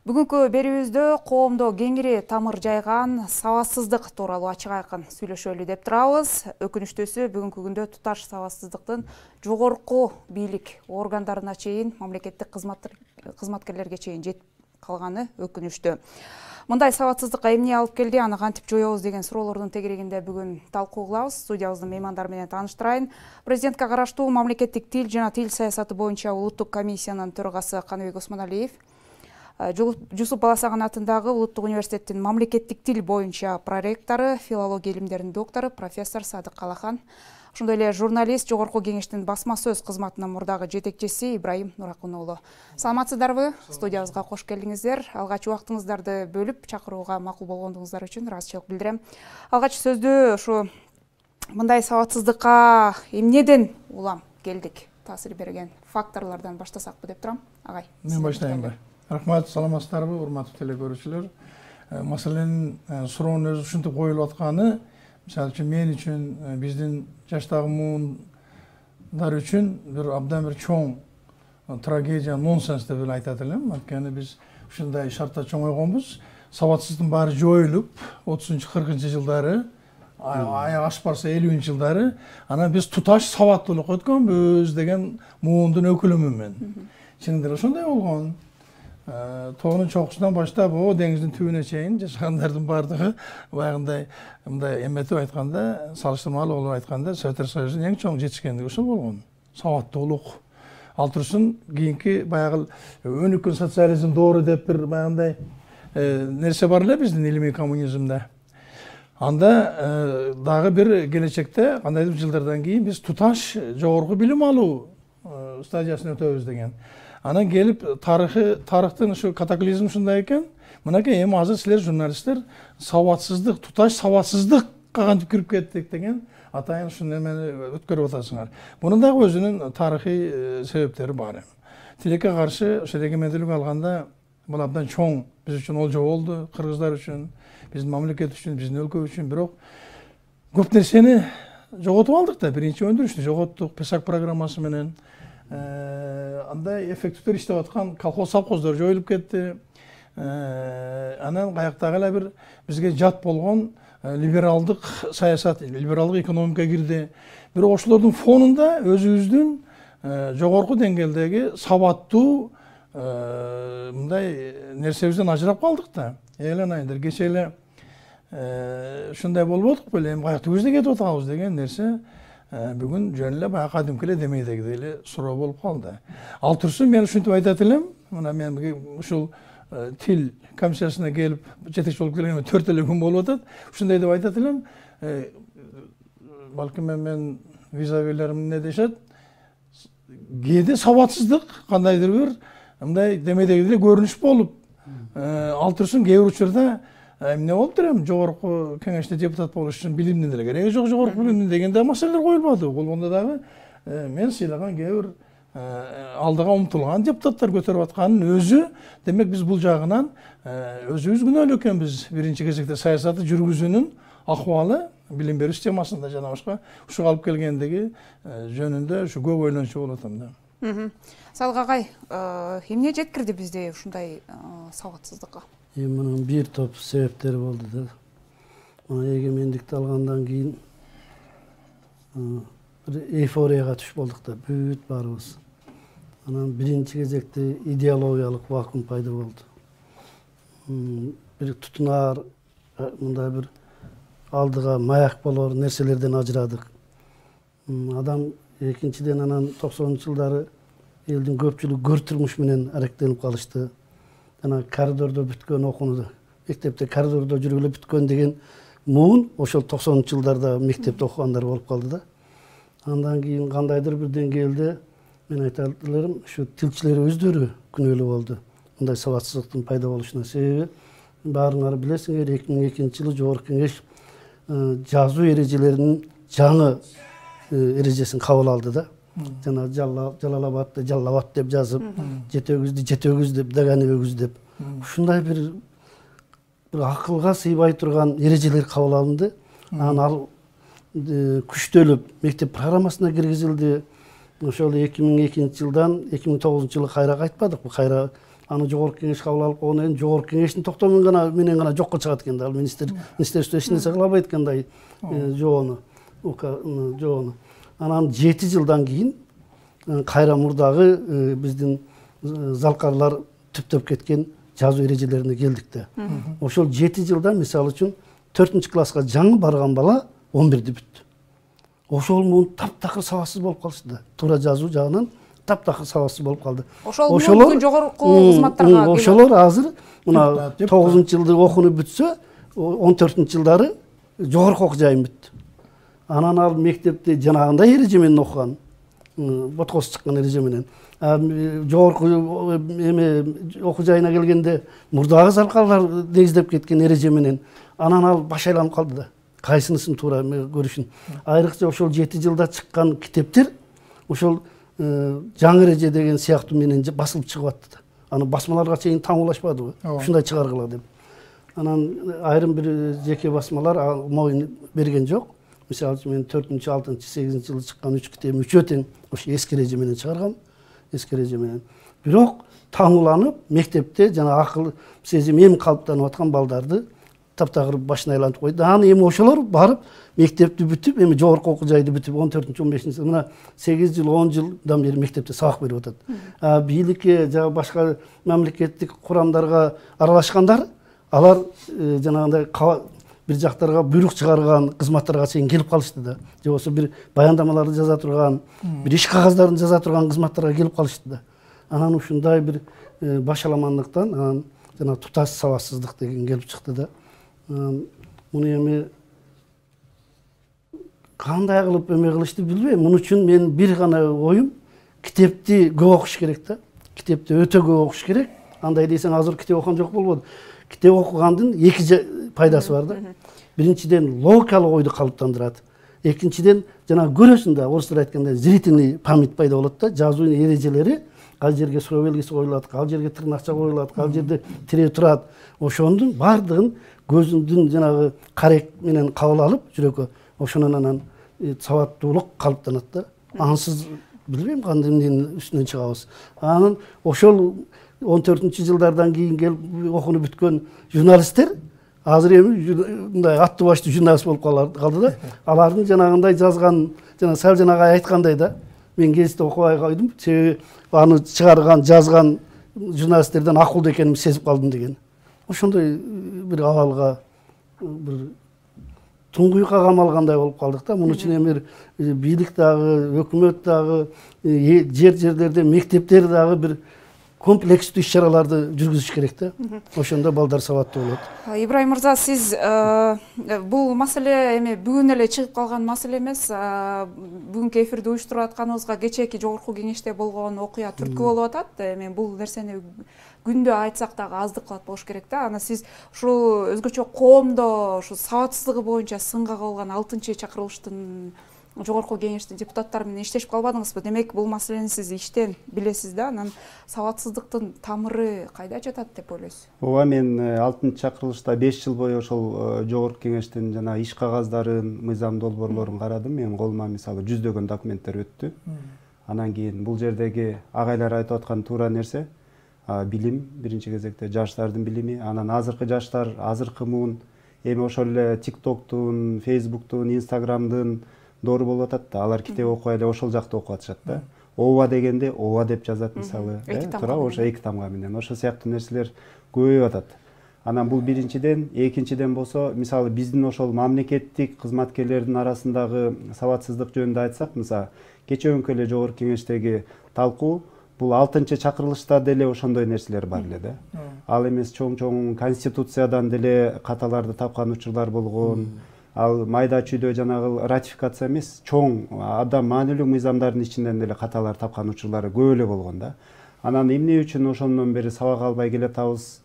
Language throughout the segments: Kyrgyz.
Бүгүнкү берүүбүздө коомдо кеңири тамыр жайган сабатсыздык тууралуу ачык айкын сүйлөшөлү деп турабыз. Өкүнүчтүүсү бүгүнкү күндө туташ сабатсыздыктын жогорку бийлик органдарына чейин, мамлекеттик кызматкерлерге чейин жетип калганы өкүнүчтүү. Мындай сабатсыздыкка эмне алып келди, аны кантип жоёбуз деген суроолордун тегерегинде бүгүн талкуу кылабыз. Студиябыздын меймандары менен тааныштырайын. Президентке караштуу мамлекеттик тил жана тил саясаты боюнча улуттук комиссиянын төрагасы Каныбек Осмоналиев, Жусуп Баласаган атындагы Улуттук университеттин мамлекеттик тил боюнча проректору, филология илимдеринин доктору профессор Садык Калахан, ошондой эле журналист, Жогорку кеңештин басма сөз кызматынын мурдагы жетекчиси Ибраим Нуракун уулу. Саламатсыздарбы? Студиябызга кош келдиңиздер. Алгач убактыңыздарды бөлүп чакырууга макул болгондугуңуздар үчүн ыраазычылык билдирем. Алгач сөздү ушу мындай сабатсыздыкка эмнеден улам келдик, таасир берген факторлордон баштасакпы деп турам. Агай. Мен баштайынбы? Рахмат, саламатсыздарбы, урматтуу телекөрүүчүлөр. Маселенин суроонун өзү ушинтип коюлуп атканы, мисалы үчүн мен үчүн, биздин жаштагы муундар үчүн бир абдан бир чоң трагедия, нонсенс деп эле айтат элем. Анткени биз ушундай шартта чоңойгонбуз. Сабатсыздыктын баары жоюлуп, 30-40 жылдары, аяк ашып барса 50 жылдары, анан биз туташ сабаттуулукка өткөнбүз деген муундун өкүлүмүн мен. Чынында ошондой болгон. Тоонун чокусунан баштап, деңиздин түбүнө чейин жашагандардын баардыгы баягындай мындай эметип айтканда, салыштырмалуу болуп айтканда, Советтер Союзунун эң чоң жетишкендиги ошол болгон. Сабаттуулук. Ал турсун кийинки баягы өнүккөн социализм доору деп бир баягындай нерсе бар эле биздин илимий коммунизмде. Анда дагы бир келечекте кандайдыр жылдардан кийин биз туташ жогорку билим алуу стадиясына өтөбүз деген. Анан келип тарыхтын ушу катаклизм ушундай экен. Мынакей эми азыр силер журналисттер сабатсыздык, туташ сабатсыздыкка кантип кирип кеттик деген атайын ушул немени өткөрүп атасыңар. Мунун дагы өзүнүн тарыхый себептери бар. Тилекке каршы ошо эгемендүүлүк алганда бул абдан чоң биз үчүн олжо болду, кыргыздар үчүн, биздин мамлекет үчүн, биздин өлкө үчүн. Бирок көп нерсени жоготуп алдык да. Биринчи өндүрүштү жоготтук, ПЕСАК программасы менен. Андай эффективдер иштеп аткан колхоз-совхоздор жоюлуп кетти. Анан каяктагы эле бир бизге жат болгон либералдык саясат, либералдык экономика кирди. Бирок ошолордун фонунда өзүбүздүн жогорку деңгээлдеги сабаттуу мындай нерсебизден ажырап калдык да. Айылдар кече эле ушундай болбодук беле, эми каякта көздөй кетип атабыз деген нерсе бүгүн жөн эле баягы кадимки эле демейдегидей эле суроо болуп калды. Ал турсун мен ушинтип айтат элем, мына мен ушул тил комиссиясына келип жетекчи болуп келгениме 4 эле күн болуп атат. Ушундай деп айтат элем, балким мен визавилерим эмне дешет, кээде сабатсыздык кандайдыр бир мындай демейдегидей эле көрүнүш болуп, ал турсун кээ бир учурда эмне болуптур эми жогорку кеңеште депутат болуш үчүн билимдин деле кереги жок, жогорку билимдин деген да маселелер коюлбады. Болгондо дагы мен сыйлаган кээ бир алдыга умтулган депутаттар көтөрүп атканын өзү, демек биз бул жагынан өзүбүз күнөөлүү экенбиз. Биринчи кезекте саясатты жүргүзүүнүн акыбалы билим берүү системасында жана башка ушуга алып келгендиги жөнүндө ушу көп ойлончу болуп атам да. Садык агай, эмне жеткирди бизди ушундай сабатсыздыкка? Мунун бир топ себептери болду да. Мына эгемендикти алгандан кийин бир эйфорияга түшүп болдук да, бүт баарыбыз. Анан биринчи кезекте идеологиялык вакуум пайда болду. Бир тутунаар, мындай бир алдыга маяк болор нерселерден ажырадык. Адам экинчиден анан 90-жылдары элдин көпчүлүгү көр турмуш менен аректенип калышты. Жана коридордо бүткөн окууну, мектепте коридордо жүрүп эле бүткөн деген муун ошол 90-жылдарда мектепте окугандар болуп калды да. Андан кийин кандайдыр бир деңгээлде мен айтат элем, ушу тилчилер өздөрү күнөөлүү болду мындай сабатсыздыктын пайда болушуна. Себеби баарыңар билесиңер, 2002-жылы Жогорку Кеңеш жазуу эрежелеринин жаңы эрежесин кабыл алды да. Жана Жалалабадты Жалалабад деп жазып, Жетөгүз деп, Даганыбөгүз деп. Ушундай бир акылга сыйбай турган эрежелер кабыл алынды. Анан ал күчтөлүп мектеп программасына киргизилди. Ошол 2002-жылдан 2009-жылы кайра кайтпадык. Бу кайра аны жогорку кеңеш кабыл алып койгондон кийин жогорку кеңештин токтому менен гана жокко чыгат экен да. Ал министерство эч нерсе кыла албайт экен да жобону. Жобону. Анан 7 жылдан кийин кайра мурдагы биздин залкарлар түптөп кеткен жазуу эрежелерине келдик да. Ошол 7 жылда мисалы үчүн 4-класска жаңы барган бала 11-ди бүттү. Ошол менен таптакыр сабаксыз болуп калышты да. Туура жазуу жагынан таптакыр сабаксыз болуп калды. Ошолор жогорку кызматтарга ошолор азыр мына 9-жылды окууну бүтсө 14-жылдары жогорку окуу жайын бүттү. Анан ал мектепте жанагындай эреже менен окуган, боткоосу чыккан эреже менен. Жогорку окуу жайына келгенде мурдагы залкарлар негиздеп кеткен эреже менен анан ал баш айланып калды да. Кайсынысын туура көрүшүн. Айрыкча ошол 7 жылда чыккан китептер ошол жаңы эреже деген сыяктуу менен басылып чыгып атты да. Аны басмаларга чейин таңуулашпадыбы? Ушундай чыгаргыла деп. Анан айрым бир жеке басмалар моюн берген жок. Мисалы үчүн мен 4-чы, 6-чы, 8-чы жылы чыккан 3 китебим үчөө тең ошо эски эреже менен чыгаргам. Эски эреже менен. Бирок таңууланып мектепте жана акыл сезим эми калыптанып аткан балдарды таптагыр башына айлантып койду. Аны эми ошолор барып мектепти бүтүп, эми жогорку окуу жайды бүтүп 14-чы, 15-чы мына 8 жыл, 10 жылдан бери мектепте сабак берип атат. Бийликке жана башка мамлекеттик курамдарга аралашкандар, алар жанагындай бир жактарга буйрук чыгарган кызматтарга чейин келип калышты да. Же болбосо бир баяндамаларды жаза турган, бир иш кагаздарын жаза турган кызматтарга келип калышты да. Анан ушундай бир башаламандыктан анан жана туташ сабаксыздык деген келип чыкты да. Муну эми кандай кылып эме кылышты билбейм. Муну үчүн мен бир гана оюм, китепти көп окуш керек да. Китепти өтө көп окуш керек. Андай десең азыр китеп окуган жок болбоду. Китеп окугандын эки пайдасы бар да. Биринчиден логикалык ойду калыптандырат. Экинчиден жана көрөсүң да, орустар айткандай зрительный память пайда болот да. Жазуу эрежелери ал жерге суроо белгиси коюлат, ал жерге тырнакча коюлат, ал жерде тире турат. Ошондун бардыгын көзүңдүн жанагы карек менен кабыл алып жүрөккө, ошонун анан сабаттуулук калыптанат да. Ансыз билбейм кандай эмненин үстүнөн чыгабыз. Анан ошол 14-чы жылдардан кийин келип окууну бүткөн журналисттер азыр эми мындай аттуу баштуу журналист болуп калды да. Алардын жанагындай жазган, жана сал жанагы айткандай да. Мен гезитте окубай койдум, себеби аны чыгарган, жазган журналисттерден акылдуу экенимди сезип калдым деген. Ошондой бир абалга бир туңгуюкка камалгандай болуп калдык да. Муну үчүн эми бийлик дагы, өкмөт дагы, жерлерде мектептер дагы бир комплекстүү иш-чараларды жүргүзүш керек да. Ошондо балдар сабаттуу болот. Ибраим мырза, сиз бул маселе эми бүгүн эле чыгып калган маселе эмес. Бүгүнкү эфирди уюштуруп атканыбызга кечээки жогорку кеңеште болгон окуя түрткү болуп атат. Эми бул нерсени күндө айтсак дагы аздык кылат болуш керек да. Ана сиз ушул өзгөчө коомдо ушу сабатсыздыгы боюнча сынга кабылган 6-чы чакырылыштын жогорку кеңештин депутаттары менен иштешип калбадыңызбы? Демек, бул маселени сиз иштен билесиз да. Анан сабатсыздыктын тамыры кайда жатат деп ойлойсуз? Ооба, мен 6-чы чакырылышта 5 жыл бою ошол жогорку кеңештин жана иш кагаздарын, мыйзам долбоорлорун карадым. Менин колума мисалы жүздөгөн документтер өттү. Анан кийин бул жердеги агайлар айтып аткан туура нерсе билим, биринчи кезекте жаштардын билими. Анан азыркы жаштар, азыркы муун эми ошол эле TikToktун, Facebooktун, Instagramдын доор болуп атат да. Алар китеп окуй эле ошол жакта окуп атышат да. Ооба дегенде ооба деп жазат мисалы. Туура ошо эки тамга менен. Ошол сыяктуу нерселер көбөйүп атат. Анан бул биринчиден, экинчиден болсо, мисалы биздин ошол мамлекеттик кызматкерлердин арасындагы сабатсыздык жөнүндө айтсак, мисалы кечээкүнкү эле жогорку кеңештеги талкуу, бул 6-чы чакырылышта деле ошондой нерселер бар эле да. Ал эмес чоң конституциядан деле каталарды тапкан учурлар болгон. Ал майда чүйдө жанагы ратификация эмес, чоң адам маанилүү мыйзамдардын ичинен деле каталар тапкан учурлары көп эле болгон да. Анан эмне үчүн ошондон бери сабак албай келатабыз?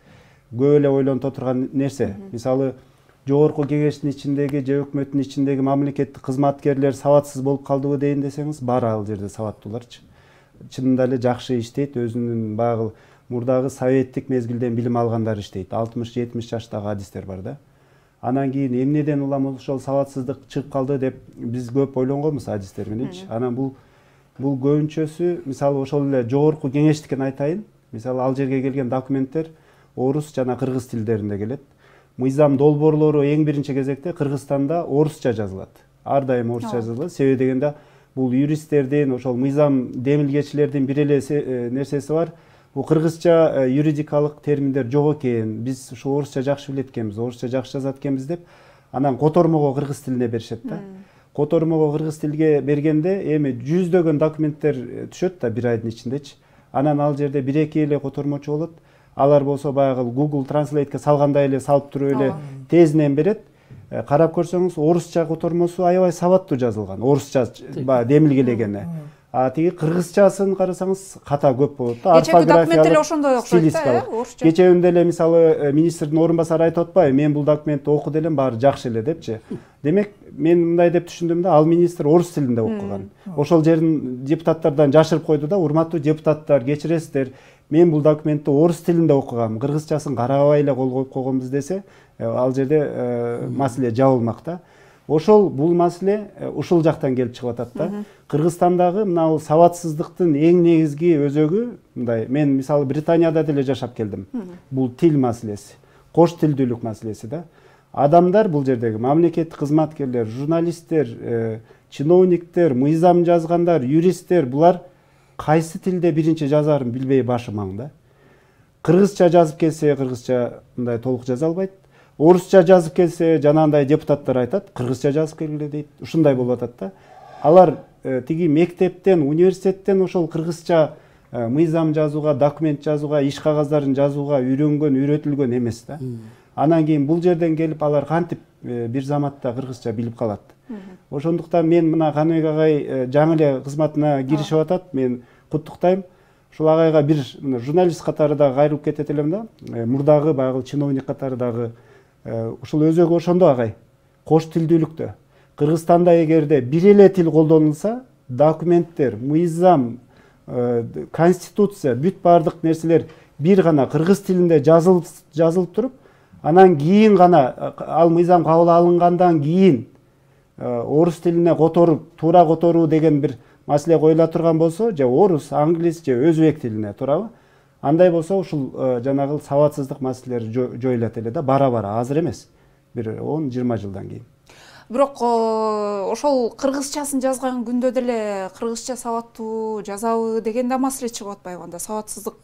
Көп эле ойлонто турган нерсе. Мисалы жогорку кеңештин ичиндеги же өкмөттүн ичиндеги мамлекеттик кызматкерлер сабатсыз болуп калдыбы дейин десеңиз, бар ал жерде сабаттууларчы. Чынында эле жакшы иштейт, өзүнүн баягы мурдагы советтик мезгилден билим алгандар иштейт. 60-70 жаштагы адистер бар да. Анан кийин эмнеден улам ошол сабатсыздык чыгып калды деп биз көп ойлонгонбуз адистер мененчи. Анан бул көбүнчөсү мисалы ошол эле жогорку кеңештикин айтайын. Мисалы ал жерге келген документтер орус жана кыргыз тилдеринде келет. Мыйзам долбоорлору эң биринчи кезекте Кыргызстанда орусча жазылат. Ар дайым орусча жазылат. Себеби дегенде бул юристтердин, ошол мыйзам демилгечилердин бир эле нерсеси бар. Бул кыргызча юридикалык терминдер жок экен. Биз ушу орусча жакшы билет экенбиз, орусча жакшы жазат экенбиз деп анан котормого кыргыз тилине беришет да. Котормого кыргыз тилге бергенде эми жүздөгөн документтер түшөт да бир айдын ичиндечи. Анан ал жерде 1-2 эле котормочу болот. Алар болсо баягы Google Translate'ке салгандай эле салып туруп эле тезинен берет. Карап көрсөңүз орусча котормосу аябай сабаттуу жазылган. Орусча демилгелегени. А тиги кыргызчасын карасаңыз ката көп болот да. Кечеги документ эле ошондой окшойт да, орусча. Кечеүндө эле мисалы министрдин орун басары айтып атпайбы, мен бул документти окуду элем, баары жакшы эле депчи. Демек, мен мындай деп түшүндүм да, ал министр орус тилинде окуган. Ошол жерин депутаттардан жашырып койду да, урматтуу депутаттар, кечиресиздер, мен бул документти орус тилинде окугам, кыргызчасын карабай эле кол коюп койгонбуз десе, ал жерде маселе жабылмак да. Ошол бул маселе ушул жактан келип чыгып атат да. Кыргызстандагы мына сабатсыздыктын эң негизги өзөгү мындай. Мен мисалы Британияда деле жашап келдим. Бул тил маселеси, кош тилдүүлүк маселеси да. Адамдар бул жердеги мамлекеттик кызматкерлер, журналисттер, чиновниктер, мыйзам жазгандар, юристтер, булар кайсы тилде биринчи жазарын билбей башы маң да. Кыргызча жазып келсе, кыргызча мындай толук жаза албайт. Орусча жазып келсе, жанагындай депутаттар айтат, кыргызча жазып келгиле дейт. Ушундай болуп атат да. Алар тиги мектептен, университеттен ошол кыргызча мыйзам жазууга, документ жазууга, иш кагаздарын жазууга үйрөнгөн, үйрөтүлгөн эмес да. Анан кийин бул жерден келип алар кантип бир заматта кыргызча билип калат. Ошондуктан мен мына Каныбек агай жаңы эле кызматына киришип атат. Мен куттуктайм. Ушул агайга бир журналист катары да кайрылып кетет элем да. Мурдагы баягы чиновник катары дагы ушул өзөгү ошондо агай. Кош тилдүүлүктө. Кыргызстанда эгерде бир эле тил колдонулса, документтер, мыйзам, конституция, бүт бардык нерселер бир гана кыргыз тилинде жазылып туруп, анан кийин гана ал мыйзам кабыл алынгандан кийин орус тилине туура которуу деген бир маселе коюла турган болсо, же орус, англис, же өзбек тилине туурабы? Андай болсо ушул жанагы сабатсыздык маселелери жоюлат эле да, бара-бара, азыр эмес. Бир 10-20 жылдан кийин. Бирок ошол кыргызчасын жазган күндө деле кыргызча сабаттуу жазабы деген да маселе чыгып атпайбы анда? Сабатсыздык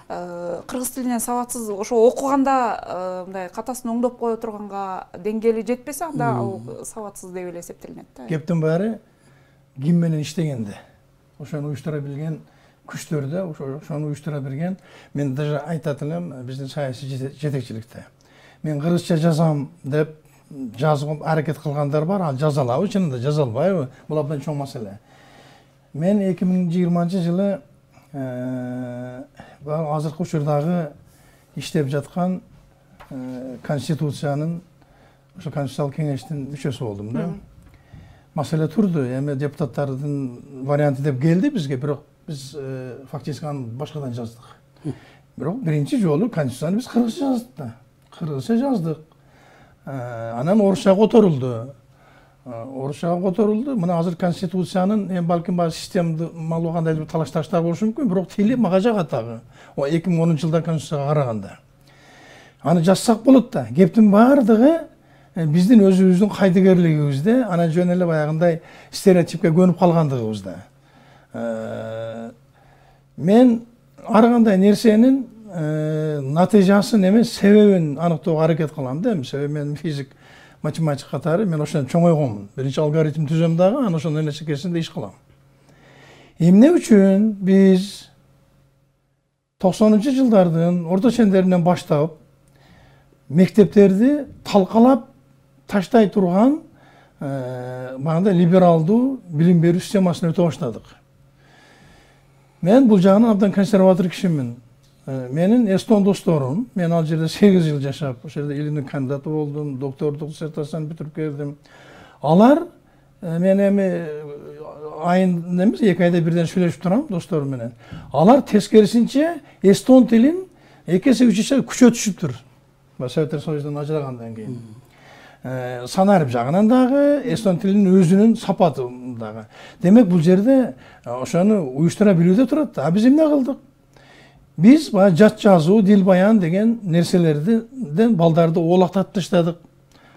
кыргыз тилинен сабатсыз ошо окуганда мындай катасын оңдоп кое турганга деңгээли жетпесе, анда ал сабатсыз деп эле эсептелинет да. Кептин баары ким менен иштегенде, ошону уюштура билген күчтөрдө, ошону уюштура берген. Мен даже айтат элем биздин саясий жетекчиликте. Мен кыргызча жазам деп жазып аракет кылгандар бар, ал жаза алабы, чынында жаза албайбы? Бул абдан чоң маселе. Мен 2020-жылы азыркы учурдагы иштеп жаткан конституциянын, ошо конституциялык кеңештин мүчөсү болдум да. Маселе турду, эми депутаттардын варианты деп келди бизге, бирок биз фактически аны башкадан жаздык. Бирок биринчи жолу конституцияны биз кыргызча жаздык да. Кыргызча жаздык. Анан орусча которулду. Мына азыр конституциянын эми балким бар системалуу кандайдыр бир талаш-таштар болушу мүмкүн, бирок тили мага жагат дагы. 2010-жылда конституцияга караганда. Аны жазсак болот да. Кептин баардыгы биздин өзүбүздүн кайдыгерлигибизде, анан жөн эле баягындай стереотипке көнүп калгандыгыбызда. Мен ар кандай нерсенин натыйжасын эмес, себебин аныктоого аракет кылам да. Себеби мен физик, математик катары мен ошондон чоңойгонмун. Биринчи алгоритм түзөм дагы, анан ошонун нечекесинде иш кылам. Эмне үчүн биз 90-жылдардын орто чендеринен баштап мектептерди талкалап таштай турган багында либералдуу билим берүү системасына өтө баштадык. Мен бул жагынан абдан консерватор кишимин. Менин эстон досторум, мен ал жерде 8 жыл жашап, ошол жерде илимдин кандидаты болдум, доктордук диссертацияны бүтүрүп келдим. Алар мен эми айын эмес, 2 айда бирден сүйлөшүп турам досторум менен. Алар тескерисинче эстон тилин 2 эсе 3 эсе күчөтүшүптүр. Советтер Союзунан ажырагандан кийин. Санарып жагынан дагы, эстон тилинин өзүнүн сапаты дагы. Демек бул жерде ошону уюштура билүүдө турат. А биз эмне кылдык? Biz жат жазуу, дил баян деген нерселерден балдарды оолактатып таштадык.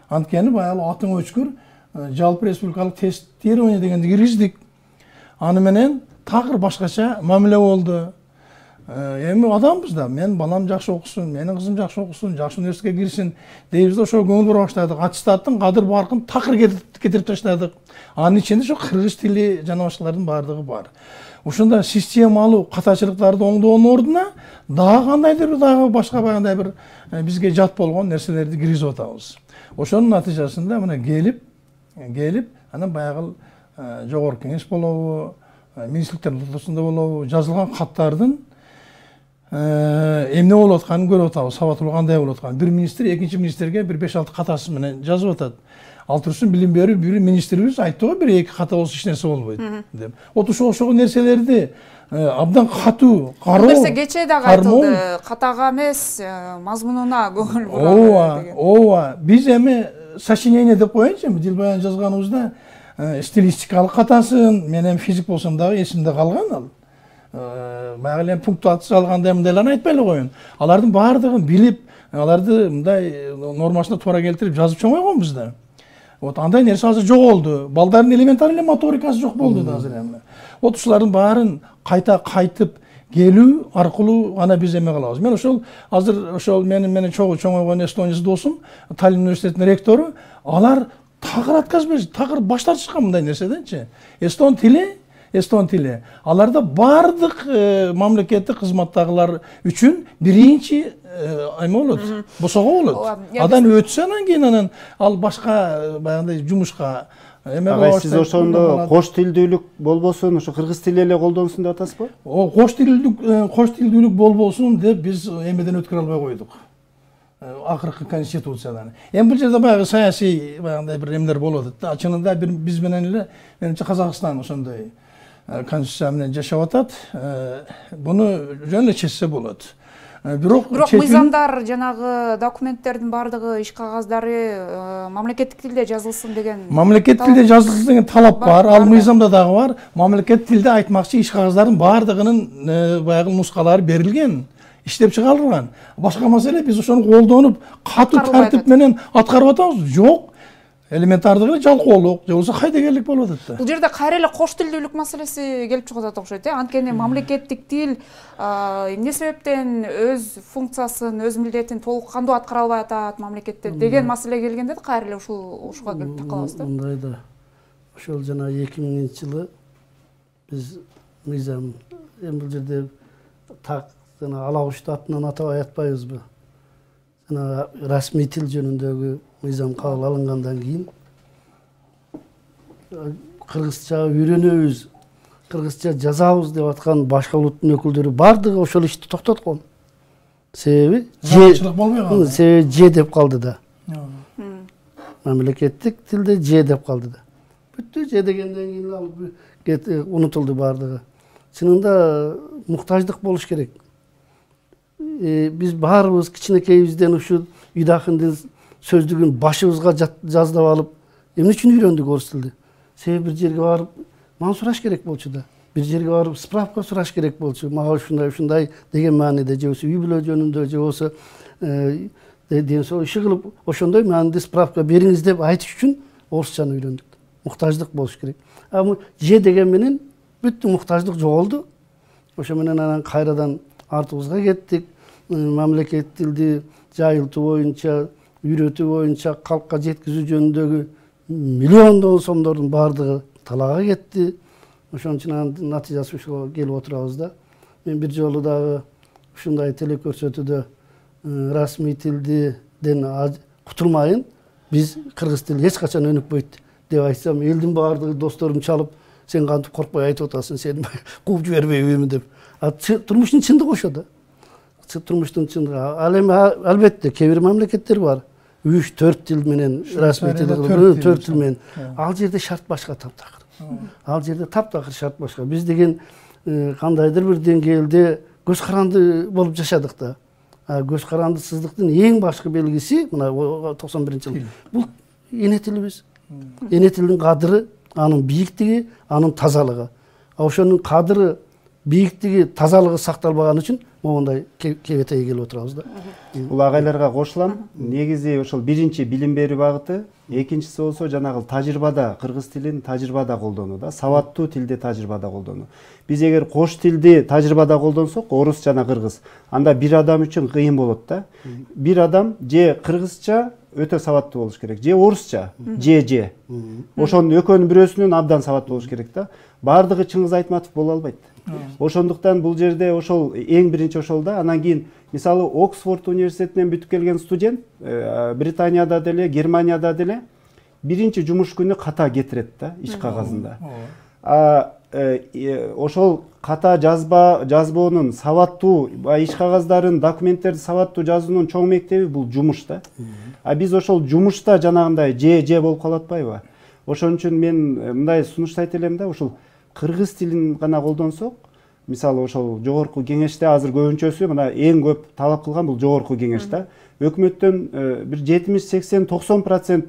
Анткени баягы атың өчкүр жалпы республикалык тестирование дегенди киргиздик. Аны менен такыр башкача мамиле болду. Эми адамбыз да, мен балам жакшы окусун, менин кызым жакшы окусун, жакшы университетке кирсин дейбиз да, ошо көңүл бура баштадык. Аттестаттын кадыр баркын такыр кетирип таштадык. Анын ичинде ошо кыргыз тили жана башкалардын баардыгы бар. Ушунда системалуу катачылыктарды оңдоонун ордуна дагы кандайдыр дагы башка баягындай бир бизге жат болгон нерселерди киргизип атабыз. Ошонун натыйжасында мына келип анан баягы жогорку кеңеш болобу, министрликтердин ортосунда болобу, жазылган каттардын эмне болуп атканын көрүп атабыз, сабаттуулугу кандай болуп атканын. Бир министр экинчи министрге бир 5-6 катасы менен жазып атат. Ал турсун билим берүү бир министрибиз айтты го, бир эки ката болсо эч нерсе болбойт деп. Ошол нерселерди абдан катуу кароо. Нерсе кечээ дагы айтылды, катага эмес, мазмунуна көңүл буруу деген. Ооба, биз эми сочинение деп коеюнчу, дил баян жазганыбызда стилистикалык катасын, мен эми физик болсом дагы эсимде калган ал. Баягы эле пунктуация алгандай мындайларын айтпай эле коеюн. Алардын баардыгын билип, аларды мындай нормасына туура келтирип жазып чоңойгонбуз да. Вот андай нерсе азыр жоголду. Балдардын элементарный моторикасы жок болду да азыр эми. Вот ушулардын баарын кайтып келүү аркылуу гана биз эме кылабыз. Мен ошол менен чоңойгон эстонец досум, Таллин университетинин ректору, алар такыр отказ такыр баш тартышкан мындай нерседенчи. Эстон тили. Аларда бардык мамлекеттик кызматтагылар үчүн биринчи эме болот, босого болот. Адан өтсө анан кийин анан ал башка баягындай жумушка эме кылабыз. Сиз ошондо кош тилдүүлүк болбосун, ошо кыргыз тили эле колдонсун деп атасызбы? Кош тилдүүлүк болбосун деп биз эмеден өткөрө албай койдук. Акыркы конституциядан. Эми бул жерде баягы саясий баягындай бир эмелер болуп атат. Чынында биз менен эле менимче Казакстан ошондой конституция менен жашап атат. Буну жөн эле чечсе болот. Бирок мыйзамдар жанагы документтердин баардыгы иш кагаздары мамлекеттик тилде жазылсын деген. Мамлекеттик тилде жазылсын деген талап бар. Ал мыйзамда дагы бар. Мамлекеттик тилде айтмакчы иш кагаздардын баардыгынын баягы нускалары берилген, иштеп чыгарылган. Башка маселе биз ошону колдонуп, катуу тартип менен аткарып атабыз. Жок. Элементардыгы жалкоолук, же болбосо кайдегерлик болуп атат да. Бул жерде кайра эле кош тилдүүлүк маселеси келип чыгып атат окшойт, Анткени мамлекеттик тил эмне себептен өз функциясын, өз милдетин толук кандуу аткара албай атат мамлекетте деген маселе келгенде кайра эле ушуга келип такалабыз да. Мындай да. Ошол жана 2000-жылы биз мыйзам эми бул жерде так жана ала кушту атынан атабай атпайбызбы? Жана расмий тил жөнүндөгү мыйзам кабыл алынгандан кийин кыргызча үйрөнөбүз, кыргызча жазабыз деп аткан башка улуттун өкүлдөрү бардыгы ошол ишти токтоткон. Себеби же деп калды да. Мамлекеттик тилде же деп калды да. Бүттү же дегенден кийин унутулду бардыгы. Чынында муктаждык болуш керек. Биз баарыбыз кичинекейибизден ушу Үйдакындын сөздүгүн башыбызга жаздап алып, эмне үчүн үйрөндүк орус тилди? Себеби бир жерге барып мага сураш керек болчу да. Бир жерге барып справка сураш керек болчу. Мага ушундай деген мааниде, же болбосо үй бүлө жөнүндө, же болбосо деген сол иши кылып, ошондой мааниде справка бериңиз деп айтыш үчүн орусчаны үйрөндүк. Муктаждык болуш керек. Же деген менен бүттү муктаждык жоголду. Ошо менен анан кайрадан артыбызга кеттик. Мамлекеттик тилди жайылтуу боюнча, үйрөтүү боюнча, калкка жеткизүү жөнүндөгү миллиондон сомдордун баардыгы талаага кетти. Ошон үчүн натыйжасы ушуга келип отурабыз да. Мен бир жолу дагы ушундай телекөрсөтүүдө расмий тилден кутулмайын, биз кыргыз тили эч качан өнүкпөйт деп айтсам, элдин баардыгы досторум чалып, сен кантип коркпой айтып атасың, сени кууп жибербейбизби деп. Турмуштун чындыгы ошо да. Турмуштун чындыгы. Ал эми албетте кээ бир мамлекеттер бар. 3-4 тил менен расмий тил, 4 тил менен. Ал жерде шарт башка таптакыр. Ал жерде таптакыр шарт башка. Биз деген кандайдыр бир деңгээлде көз каранды болуп жашадык да. Көз карандысыздыктын эң башкы белгиси мына 91-жыл. Бул эне тилибиз. Эне тилдин кадыры, анын бийиктиги, анын тазалыгы. Ошонун кадыры бийиктиги тазалыгы сакталбаган үчүн могундай кебетеге келип отурабыз да. Бул агайларга кошулам. Негизи ошол биринчи билим берүү багыты, экинчиси болсо жанагы тажрыйбада, кыргыз тилин тажрыйбада колдонуу да, сабаттуу тилди тажрыйбада колдонуу. Биз эгер кош тилди тажрыйбада колдонсок, орус жана кыргыз, анда бир адам үчүн кыйын болот да. Бир адам же кыргызча өтө сабаттуу болуш керек, же орусча, же. Ошонун экөөнүн бирөөсүнөн абдан сабаттуу болуш керек да. Бардыгы Чыңгыз Айтматов боло албайт. Ошондуктан бул жерде ошол эң биринчи ошол да. Анан кийин мисалы Оксфорд университетинен бүтүп келген студент Британияда деле, Германияда деле биринчи жумуш күнү ката кетирет да, иш кагазында. Ошол ката жазбоонун сабаттуу иш кагаздарын, документтерди сабаттуу жазуунун чоң мектеби бул жумуш да. Биз ошол жумушта жанагындай же болуп калып атпайбы? Ошон үчүн мен мындай сунуштайт элем да, ошол кыргыз тилин гана колдонсок, мисалы ошол жогорку кеңеште азыр көбүнчөсү мына эң көп талап кылган бул жогорку кеңеш да. Өкмөттөн бир 70-80-90%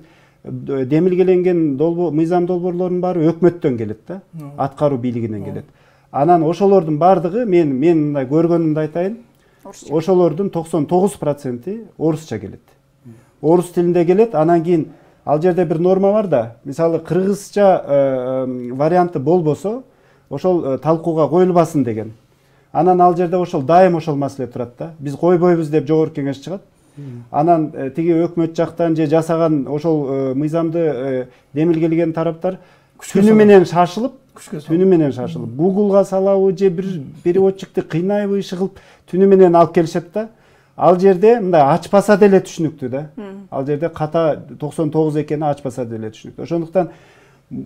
демилгеленген мыйзам долбоорлордун баары өкмөттөн келет да, аткаруу бийлигинен келет. Анан ошолордун бардыгы мен мындай көргөнүмдү айтайын, ошолордун 99% орусча келет. Орус тилинде келет, анан кийин ал жерде бир норма бар да, мисалы кыргызча варианты болбосо, ошол талкууга коюлбасын деген. Анан ал жерде ошол дайым ошол маселе турат да. Биз койбойбуз деп жогорку кеңеш чыгат. Анан тиги өкмөт жактан же жасаган ошол мыйзамды демилгелеген тараптар түнү менен шашылып, Google'га салабы же бир переводчикти кыйнайбы, иши кылып түнү менен алып келишет да. Ал жерде мындай ачпаса деле түшүнүктүү да. Ал жерде ката 99 экени ачпаса деле түшүнүктүү. Ошондуктан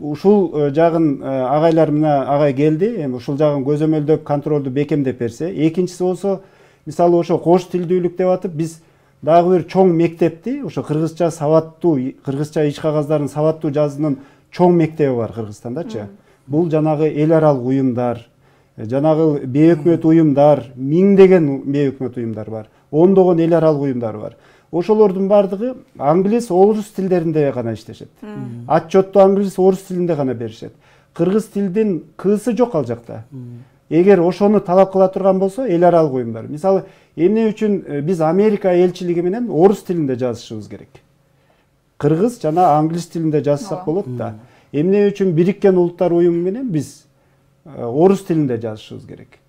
ушул жагын агайлар мына агай келди, эми ушул жагын көзөмөлдөп, контролду бекемдеп берсе. Экинчиси болсо, мисалы ошо кош тилдүүлүк деп атып, биз дагы бир чоң мектепти, ошо кыргызча сабаттуу, кыргызча иш кагаздарын сабаттуу жазуунун чоң мектеби бар Кыргызстандачы. Бул жанагы эл аралык уюмдар, жанагы бейөкмөт уюмдар, миңдеген бейөкмөт уюмдар бар. Ондогон эл аралык уюмдар бар. Ошолордун бардыгы англис, орус тилдеринде гана иштешет. Отчетту англис, орус тилинде гана беришет. Кыргыз тилдин кыысы жок ал жакта. Эгер ошону талап кыла турган болсо, эл аралык уюмдар. Мисалы, эмне үчүн биз Америка элчилиги менен орус тилинде жазышыбыз керек? Кыргыз жана англис тилинде жазсак болот да. Эмне үчүн Бириккен Улуттар уюму менен биз орус тилинде жазышыбыз керек?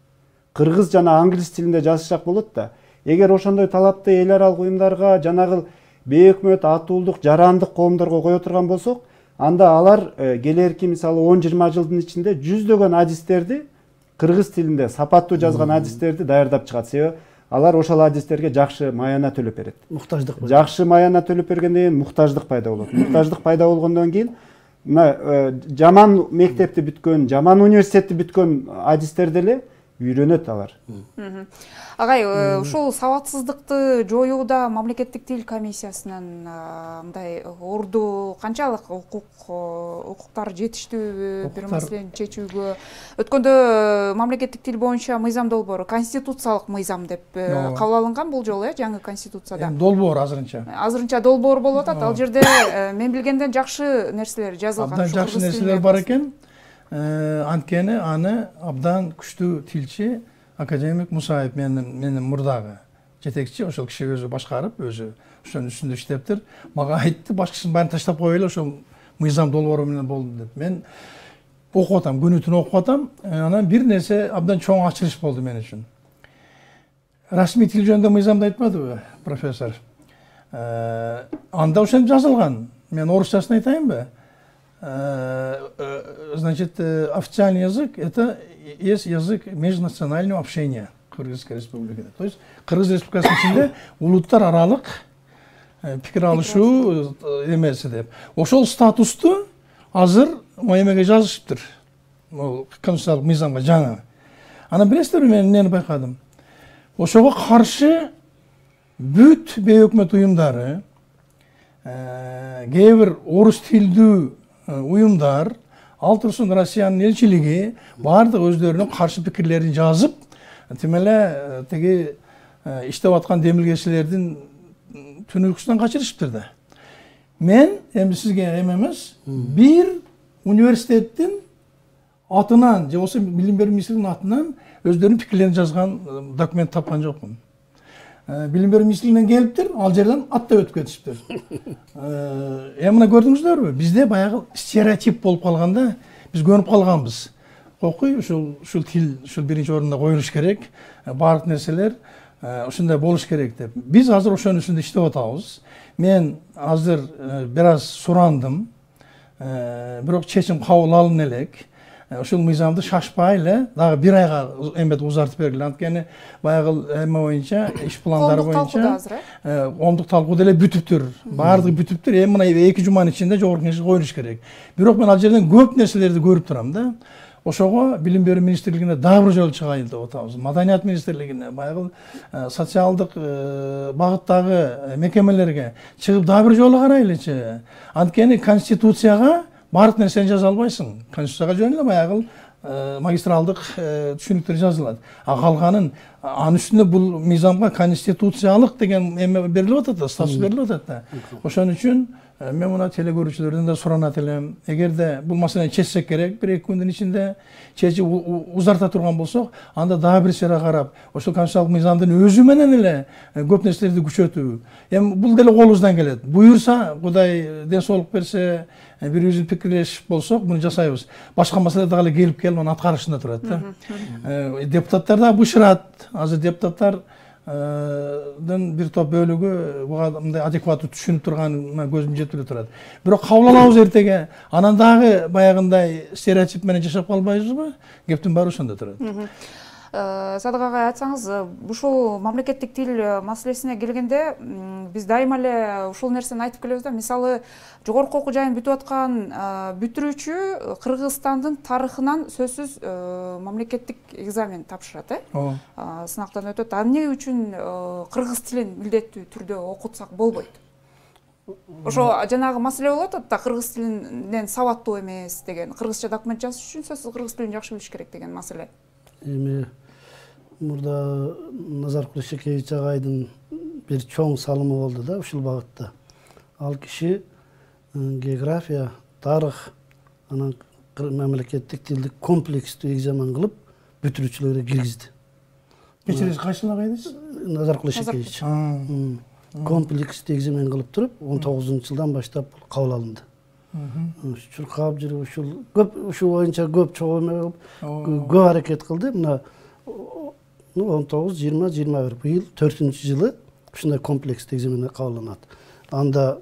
Кыргыз жана англис тилинде жазышсак болот да. Эгер ошондой талапты эл аралык уюмдарга, жанагы бейөкмөт, атуулдук, жарандык коомдорго кое турган болсок, анда алар келерки мисалы 10-20 жылдын ичинде жүздөгөн адистерди кыргыз тилинде сапаттуу жазган адистерди даярдап чыгат. Себеби алар ошол адистерге жакшы маяна төлөп берет. Муктаждык. Жакшы маяна төлөп бергенден кийин муктаждык пайда болот. Муктаждык пайда болгондон кийин мына жаман мектепти бүткөн, жаман университетти бүткөн адистер деле үйрөнөт алар. Агай, ушул сабатсыздыкты жоюуда мамлекеттик тил комиссиясынын мындай орду канчалык укуктар жетиштүүбү бир маселени чечүүгө? Өткөндө мамлекеттик тил боюнча мыйзам долбоору конституциялык мыйзам деп кабыл алынган бул жолу, жаңы конституцияда. Долбоор азырынча. Азырынча долбоор болуп атат. Ал жерде мен билгенден жакшы нерселер жазылган. Абдан жакшы нерселер бар экен. Анткени аны абдан күчтүү тилчи академик Мусаев менин мурдагы жетекчи, ошол киши өзү башкарып, өзү ошонун үстүндө иштептир. Мага айтты, башкасын баарын таштап коелу, ошол мыйзам долбоору менен болду деп. Мен окуп атам, күнү түнү окуп атам. Анан бир нерсе абдан чоң ачылыш болду мен үчүн. Расмий тил жөнүндө мыйзамды айтпадыбы, профессор? Анда ошентип жазылган. Мен орусчасын айтайынбы? Значит, официальный язык – это есть язык межнационального общения Кыргызской республики. То есть Кыргыз республикасынын ичинде улуттар аралык пикир алышуу эмеси деп. Ошол статусту азыр эмеге жазышыптыр. Конституциялык мыйзамга жаңы. Анан билесиздерби мен эмнени байкадым? Ошого каршы бүт бейөкмөт уюмдары, кээ бир орус тилдүү уюмдар, ал турсун Россиянын элчилиги баардык өздөрүнүн каршы пикирлерин жазып, тим эле тиги иштеп аткан демилгечилердин түнүкүсүнөн качырышыптыр да. Мен эми сизге эме эмес, бир университеттин атынан же болбосо билим берүү министрлигинин атынан өздөрүнүн пикирлерин жазган документ тапкан жокмун. Билим берүү министрлигинен келиптир, ал жерден аттап өтүп кетишиптир. Мына көрдүңүздөрбү? Бизде баягы стереотип болуп калганда биз көнүп калганбыз. Окуй, ушул тил ушул биринчи орунда коюлуш керек, баардык нерселер ушундай болуш керек деп. Биз азыр ошонун үстүндө иштеп атабыз. Мен азыр бир аз сурандым, бирок чечим кабыл алына элек. Ушул мыйзамды шашпай эле дагы бир айга эмет узартып бергиле. Анткени баягы эме боюнча, иш пландары боюнча оңдук талкуу деле бүтүптүр. Баардыгы бүтүптүр. Эми мына 2 жуманын ичинде жогорку кеңеш коюлуш керек. Бирок мен ал жерден көп нерселерди көрүп турам да. Ошого билим берүү министрлигине дагы бир жолу чыгайын деп атабыз. Маданият министрлигине, баягы социалдык багыттагы мекемелерге чыгып дагы бир жолу карайлычы. Анткени конституцияга баардык нерсени жаза албайсың. Конституцияга жөн эле баягы магистралдык түшүнүктөр жазылат. Калганын анын үстүнө бул мыйзамга конституциялык деген эме берилип атат да, статус берилип атат да. Ошон үчүн мен мына телекөрүүчүлөрдөн да суранат элем. Эгерде бул маселени чечсек керек, 1-2 күндүн ичинде чечип узарта турган болсок, анда дагы бир сера карап, ошол конституциялык мыйзамдын өзү менен эле көп нерселерди күчөтүү. Эми бул деле колубуздан келет. Буюрса, Кудай ден соолук берсе, бирибиздин пикирлешип болсок, муну жасайбыз. Башка маселе дагы эле келип анын аткарышында турат да. Депутаттар да бышырат. Азыр депутаттар бир топ бөлүгү буга мындай адекваттуу түшүнүп турганына көзүм жетип эле турат. Бирок кабыл алабыз эртеге. Анан дагы баягындай стереотип менен жашап калбайбызбы? Кептин баары ошондо турат. Садык агай, айтсаңыз, ушул мамлекеттик тил маселесине келгенде биз дайыма эле ушул нерсени айтып келебиз да. Мисалы, жогорку окуу жайын бүтүп аткан бүтүрүүчү Кыргызстандын тарыхынан сөзсүз мамлекеттик экзамен тапшырат, сынактан өтөт. Эмне үчүн кыргыз тилин милдеттүү түрдө окутсак болбойт? Ошо жанагы маселе болуп атат да, кыргыз тилинен сабаттуу эмес деген, кыргызча документ жазыш үчүн сөзсүз кыргыз тилин жакшы билиш керек деген маселе. Эми мурда Назаркул Шекевич агайдын бир чоң салымы болду да ушул багытта. Ал киши география, тарых, анан мамлекеттик тилди комплекстүү экзамен кылып бүтүрүүчүлөргө киргизди. Кечиресиз, кайсыл агайдыз? Назаркул Шекевич. Комплекстүү экзамен кылып туруп, 19-жылдан баштап кабыл алынды. Ушул кабыл жүрүп, ушул боюнча көп чогуу эме көп аракет кылды. Мына 19, 20, 21 быйыл 4-жылы ушундай комплекстүү экзаменге кабылданат. Анда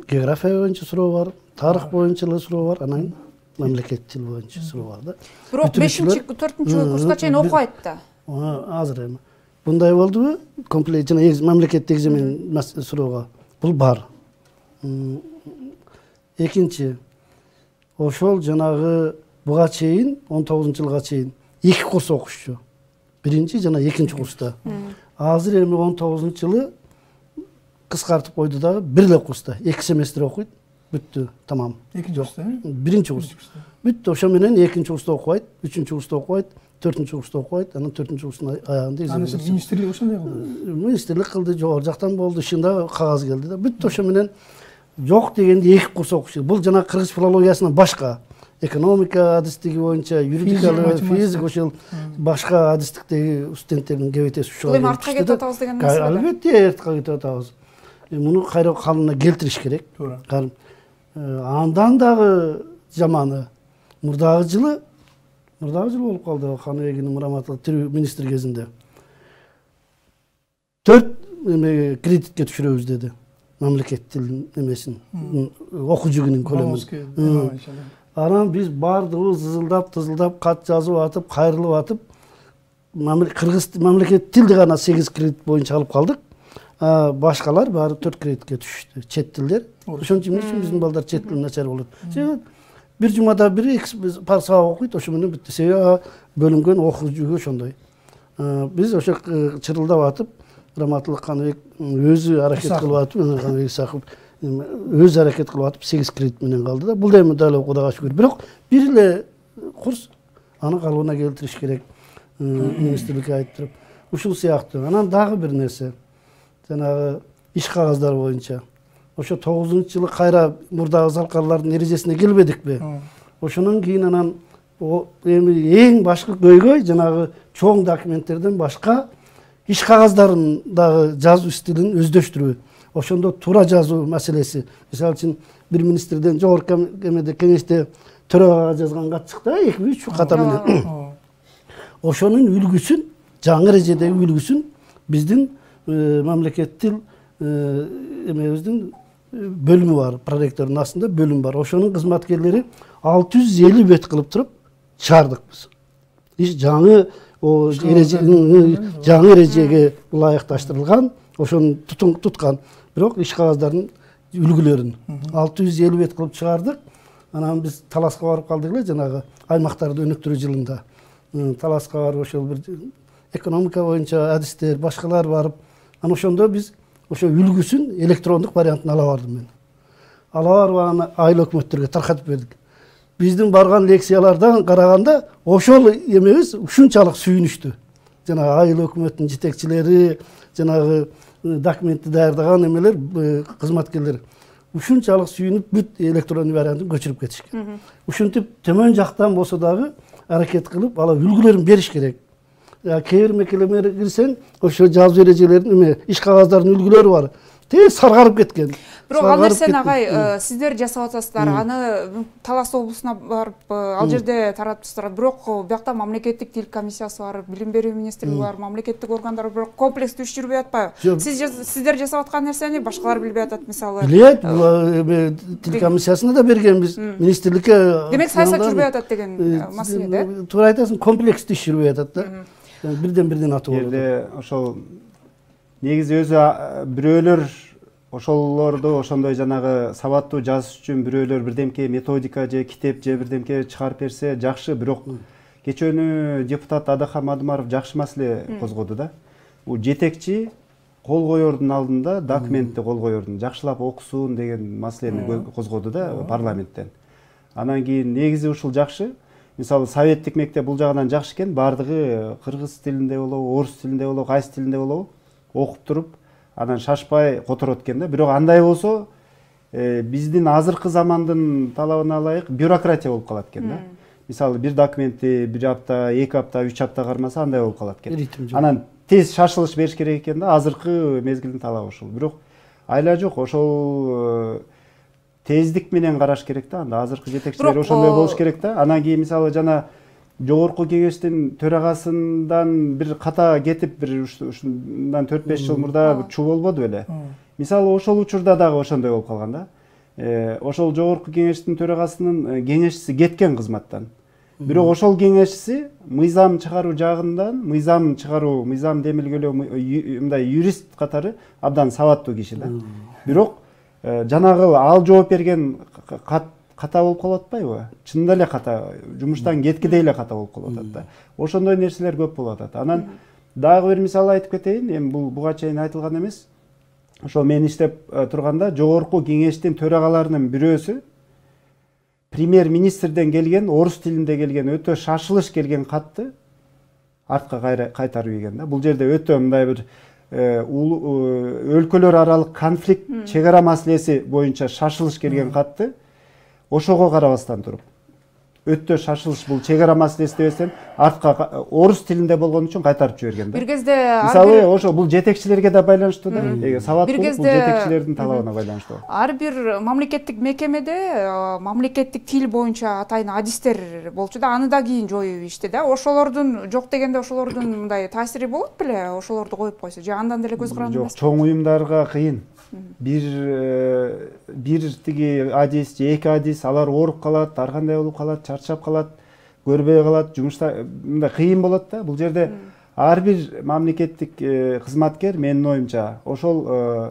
география боюнча суроо бар, тарых боюнча эле суроо бар, анан мамлекеттик тил боюнча суроо бар да. Бирок 5-4 курска чейин окуйт да. Азыр эми мындай болдубу? Комплект жана мамлекеттик экзамен суроого бул бар. Экинчи, ошол жанагы буга чейин 19-жылга чейин 2 курс окушчу. Биринчи жана экинчи курста. Азыр эми 19-жылы кыскартып койду дагы бир эле курста 2 семестр окуйт, бүттү, тамам. Экинчи курста? Биринчи курс. Бүттү, ошо менен экинчи курста окуйт, үчүнчү курста окуйт, 4-чү курста окуйт, анан 4-чү курстун аягында экзамен. Анысы министрлик ошондой кылды. Министрлик кылды, жогору жактан болду, ишинде кагаз келди да. Бүттү, ошо менен жок дегенде 2 курс окушу. Бул жана кыргыз филологиясынан башка. Экономика адистиги боюнча, юридикалык, физика ошол башка адистиктеги студенттердин кебетеси ушуга. Бул эми артка кетип атабыз деген нерсе. Албетте, артка кетип атабыз. Муну кайра калыбына келтириш керек. Андан дагы жаманы мурдагы жылы болуп калды Каныбекинин мураматтуулук тирүү министр кезинде. 4 кредитке түшүрөбүз деди. Мамлекеттик тилдин эмесин, окуу жүгүнүн көлөмүн. Анан биз баардыгыбыз тызылдап, кат жазып атып, кайрылып атып, кыргыз мамлекеттик тилди гана 8 кредит боюнча алып калдык. Башкалар баары 4 кредитке түштү. Чет тилдер. Ошон үчүн биздин балдар чет тили начар болот. Бир жумада бир пар сабак окуйт, ошо менен бүттү. Себеби бөлүнгөн окуу жүгү ошондой. Биз ошо чырылдап атып, Раматылык Каныбек өзү аракет кылып атып, Каныбек Исаков өзү аракет кылып атып 8 кредит менен калды да. Бул да эми дал Кудайга шүгүр. Бирок бир эле курс аны калыбына келтириш керек. Министрликке айтып, ушул сыяктуу. Анан дагы бир нерсе. Жанагы иш кагаздары боюнча. Ошо 9-жылы кайра мурдагы залкарлардын эрежесине келбедикпи? Ошонун кийин анан эң башкы көйгөй жанагы чоң документтерден башка иш кагаздарын дагы жазуу стилин өздөштүрүү. Ошондо туура жазуу маселеси. Мисалы үчүн бир министрден жогорку кеңеште төрагага жазган кат чыкты, 2-3 ката менен. Ошонун үлгүсүн, жаңы эрежедеги үлгүсүн биздин мамлекеттик эмебиздин бөлүмү бар, проректордун астында бөлүм бар. Ошонун кызматкерлери 650 бет кылып туруп чыгардык биз. Жаңы жаңы эрежеге ылайыкташтырылган, ошону туткан. Бирок иш кагаздардын үлгүлөрүн 650 бет кылып чыгардык. Анан биз Таласка барып калдык эле, жанагы аймактарды өнүктүрүү жылында. Таласка барып ошол бир экономика боюнча адистер, башкалар барып, анан ошондо биз ошо үлгүсүн электрондук вариантын ала бардым мен. Ала барып аны айыл өкмөттөргө таркатып бердик. Биздин барган лекциялардан караганда ошол эмебиз ушунчалык сүйүнүштү. Жанагы айыл өкмөттүн жетекчилери, жанагы документти даярдаган эмелер, кызматкерлер ушунчалык сүйүнүп бүт электрондук вариантын көчүрүп кетишкен. Ушинтип төмөн жактан болсо дагы аракет кылып, ала үлгүлөрүн бериш керек. Кээ бир мекемелерге кирсең, ошо жазуу эрежелеринин иш кагаздардын үлгүлөрү бар. Тез саргарып кеткен. Бирок ал нерсени агай сиздер жасап атасыздар. Аны Талас облусуна барып ал жерде таратыпсыздар. Бирок биякта мамлекеттик тил комиссиясы бар, билим берүү министрлиги бар, мамлекеттик органдар, бирок комплекстүү иш жүрбөй атпайбы? Сиздер жасап аткан нерсени башкалар билбей атат, мисалы. Билет, тил комиссиясына да бергенбиз, министрликке. Демек саясат жүрбөй атат деген маселе да? Туура айтасың, комплекстүү иш жүрбөй атат да. Бирден атып болот. Жерде ошол негизи өзү бирөөлөр ошолорду ошондой жанагы сабаттуу жазыш үчүн бирөөлөр бирдемке методика же китеп же бирдемке чыгарып берсе жакшы, бирок кечөөнү депутат Адахан Мадумаров жакшы маселе козгоду да. Бул жетекчи кол коердун алдында документти кол коердун жакшылап окусун деген маселени козгоду да парламенттен. Анан кийин негизи ушул жакшы. Мисалы советтик мектеп бул жагынан жакшы экен, бардыгы кыргыз тилинде болобу, орус тилинде болобу, кайсы тилинде болобу окуп туруп, анан шашпай которот экен да. Бирок андай болсо, биздин азыркы замандын талабына ылайык бюрократия болуп калат экен да. Мисалы бир документти 1 апта, 2 апта, 3 апта кармаса андай болуп калат экен. Анан тез шашылыш бериш керек экен да, азыркы мезгилдин талабы ушул. Бирок айла жок, ошол тездик менен караш керек да. Анда азыркы жетекчилер ошондой болуш керек да. Анан кийин мисалы жана жогорку кеңештин төрагасындан бир ката кетип, бир ушундан 4-5 жыл мурда чуу болбоду беле. Мисалы ошол учурда дагы ошондой болуп калган да. Ошол жогорку кеңештин төрагасынын кеңешчиси кеткен кызматтан. Бирок ошол кеңешчиси мыйзам чыгаруу жагынан, мыйзам демилгелөө мындай юрист катары абдан сабаттуу киши да. Бирок жанагы ал жооп берген ката болуп калып атпайбы? Чынында эле ката, жумуштан кеткидей эле ката болуп калып атат да. Ошондой нерселер көп болуп атат. Анан дагы бир мисал айтып кетейин, эми бул буга чейин айтылган эмес. Ошол мен иштеп турганда жогорку кеңештин төрагаларынын бирөөсү премьер-министрден келген, орус тилинде келген, өтө шашылыш келген катты артка кайтарып ийген да. Бул жерде өтө мындай бир өлкөлөр аралык конфликт, чек ара маселеси боюнча шашылыш келген катты ошого карабастан туруп, өтө шашылыш бул чек ара маселеси дебестен артка орус тилинде болгон үчүн кайтарып жиберген да. Бир кезде мисалы ошо бул жетекчилерге да байланыштуу да. Сабаттуу бул жетекчилердин талабына байланыштуу. Ар бир мамлекеттик мекемеде мамлекеттик тил боюнча атайын адистер болчу да, аны да кийин жоюп ишти да. Ошолордун жок дегенде ошолордун мындай таасири болот беле, ошолорду коюп койсо же андан деле көз каранды эмес? Жок, чоң уюмдарга кыйын. Бир тиги адис же 2 адис алар ооруп калат, ар кандай болуп калат, чарчап калат, көрбөй калат, жумушта мындай кыйын болот да. Бул жерде ар бир мамлекеттик кызматкер менин оюмча ошол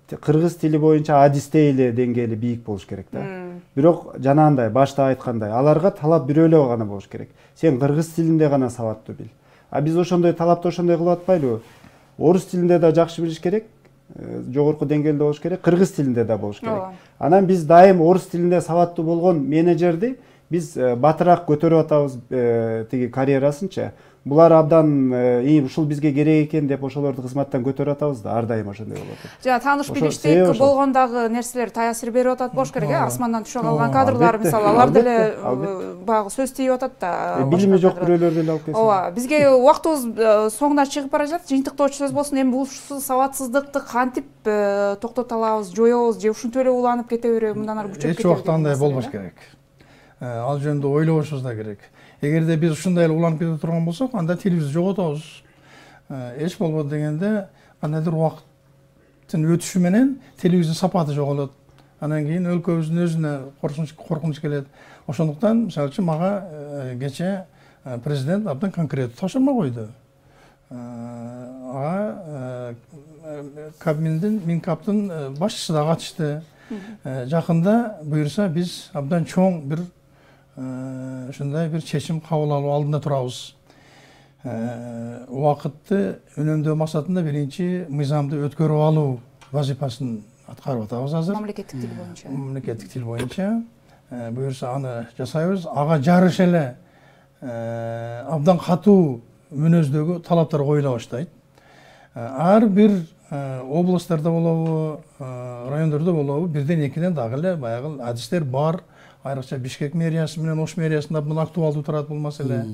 кыргыз тили боюнча адистей эле деңгээли бийик болуш керек да. Бирок жанагындай башта айткандай аларга талап бирөө эле гана болуш керек. Сен кыргыз тилинде гана сабаттуу бил. А биз ошондой талапты ошондой кылып атпайлыбы? Орус тилинде да жакшы билиш керек, жогорку деңгээлде болуш керек, кыргыз тилинде да болуш керек. Анан биз дайым орус тилинде сабаттуу болгон менеджерди биз батыраак көтөрүп атабыз тиги карьерасынча. булар абдан ушул бизге керек экен деп ошолорду кызматтан көтөрүп атабыз да, ар дайым ошондой болот. Жана тааныш билиштик болгондагы нерселер таасир берип атат болуш керек, асмандан түшө калган кадрлар, мисалы, алар деле баягы сөз тийип атат да. Билими жок бирөөлөр деле алып келсе. Ооба, бизге убактыбыз соңуна чыгып бара жатат. Жыйынтыктоочу сөз болсун, эми бул сабатсыздыкты кантип токтото алабыз, жоёбуз же ушинтип эле уланып кете береби, мындан ары күчөп кетеби? Эч убакта андай болбош керек. Ал жөнүндө ойлобошубуз да керек. Эгерде биз ушундай эле уланып кете турган болсок, анда тилибизди жоготобуз. Эч болбоду дегенде, кандайдыр убакыттын өтүшү менен тилибиздин сапаты жоголот. Анан кийин өлкөбүздүн өзүнө коркунуч келет. Ошондуктан, мисалы үчүн, мага кече президент абдан конкреттүү тапшырма койду. Ага Минкаптын башчысы да катышты. Жакында буюрса биз абдан чоң бир ушундай бир чечим кабыл алуу алдында турабыз. Убакытты үнөмдөө максатында биринчи мыйзамды өткөрүп алуу вазифасын аткарып атабыз азыр. Мамлекеттик тил боюнча. Мамлекеттик тил боюнча. Буюрса аны жасайбыз. Ага жарыш эле абдан катуу мүнөздөгү талаптар коюла баштайт. Ар бир областтарда болобу, райондордо болобу, бирден экиден дагы эле баягы адистер бар. Айрыкча Бишкек мэриясы менен Ош мэриясында абдан актуалдуу турат бул маселе.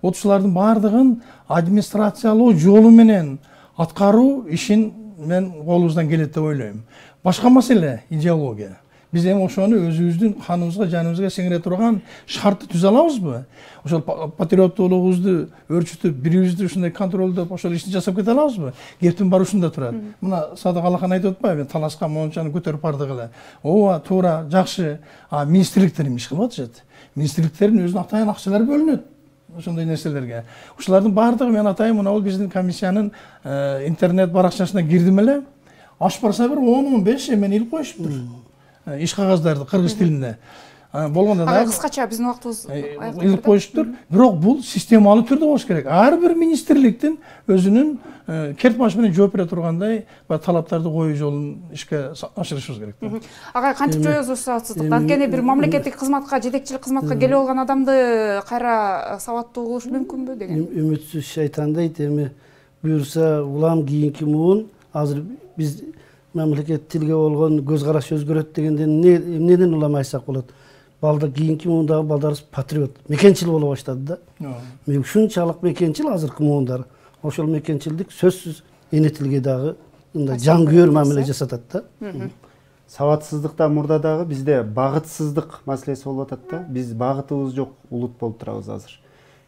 Отушулардын баардыгын администрациялоо жолу менен аткаруу ишин мен колубуздан келет деп ойлойм. Башка маселе идеология. Биз эми ошону өзүбүздүн каныбызга, жаныбызга сиңире турган шартты түзө алабызбы? Ошол патриоттуулугубузду өрчүтүп, бирибизди ушундай контролдоп, ошол ишти жасап кете алабызбы? Кептин баары ушунда турат. Мына Садык Алахан айтып атпайбы, талашка мончаны көтөрүп бардык эле. Ооба, туура, жакшы. Министрликтер иш кылып атышат. Министрликтердин өзүнүн атайын акчалары бөлүнөт ошондой нерселерге. Ушулардын баардыгы мен атайын мына бул биздин комиссиянын интернет баракчасына кирдим эле. Аш барса бир 10-15 эмени илип коюшуптур. Иш кагаздарды кыргыз тилинде. Болгондо да кыскача биздин убактыбыз илип коюштур. Бирок бул системалуу түрдө болуш керек. Ар бир министрликтин өзүнүн керт баш менен жооп бере тургандай талаптарды коюу жолун ишке ашырышыбыз керек. Ага, кантип жоёбуз сабатсыздыкты? Анткени бир мамлекеттик кызматка, жетекчилик кызматка келип алган адамды кайра сабаттуу кылыш мүмкүнбү деген? Үмүтсүз шайтан дейт, эми буюрса улам кийинки муун азыр биз мамлекеттик тилге болгон көз караш өзгөрөт дегенден эмнеден уламайсак болот? Балдар кийинки муундагы балдарыбыз патриот, мекенчил боло баштады да. Ушунчалык мекенчил азыркы муундар. Ошол мекенчилдик сөзсүз эне тилге дагы мындай жан күйөр мамиле жасатат да. Сабатсыздыктан мурда дагы бизде багытсыздык маселеси болуп атат да. Биз багытыбыз жок улут болуп турабыз азыр.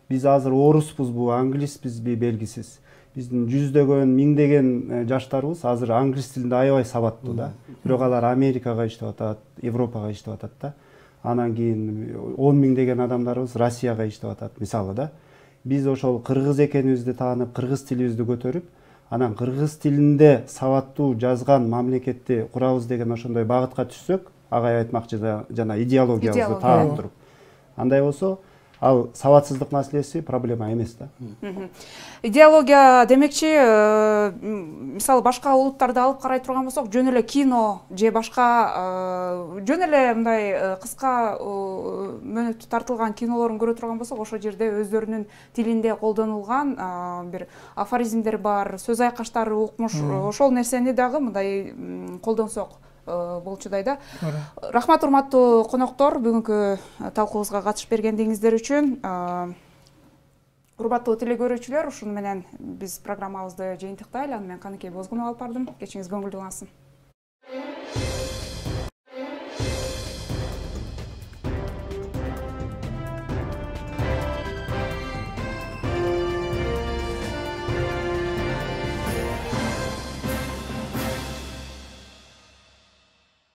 Биз азыр оруспузбу, англиспизби белгисиз. Биздин жүздөгөн, миңдеген жаштарыбыз азыр англис тилинде аябай сабаттуу да. Бирок алар Америкага иштеп атат, Европага иштеп атат да. Анан кийин 10 миңдеген адамдарыбыз Россияга иштеп атат, мисалы да. Биз ошол кыргыз экенибизди таанып, кыргыз тилибизди көтөрүп, анан кыргыз тилинде сабаттуу жазган мамлекетти курабыз деген ошондой багытка түшсөк, агай айтмакчы жана идеологиябызды таап туруп. Андай болсо, ал сабатсыздык маселеси проблема эмес да. Идеология демекчи, мисалы башка улуттарды алып карай турган болсок, жөн эле кино же башка жөн эле мындай кыска мөөнөттү тартылган кинолорун көрө турган болсок, ошол жерде өздөрүнүн тилинде колдонулган бир афоризмдер бар, сөз айкаштары укмуш, ошол нерсени дагы мындай колдонсок болчудай да. Рахмат урматтуу коноктор, бүгүнкү талкуубузга катышып бергендигиңиздер үчүн. Урматтуу теле көрүүчүлөр, ушуну менен биз программабызды жыйынтыктайлы. Аны мен Каныкей Бозгунова алып бардым. Кечиңиз көңүлдүү болсун.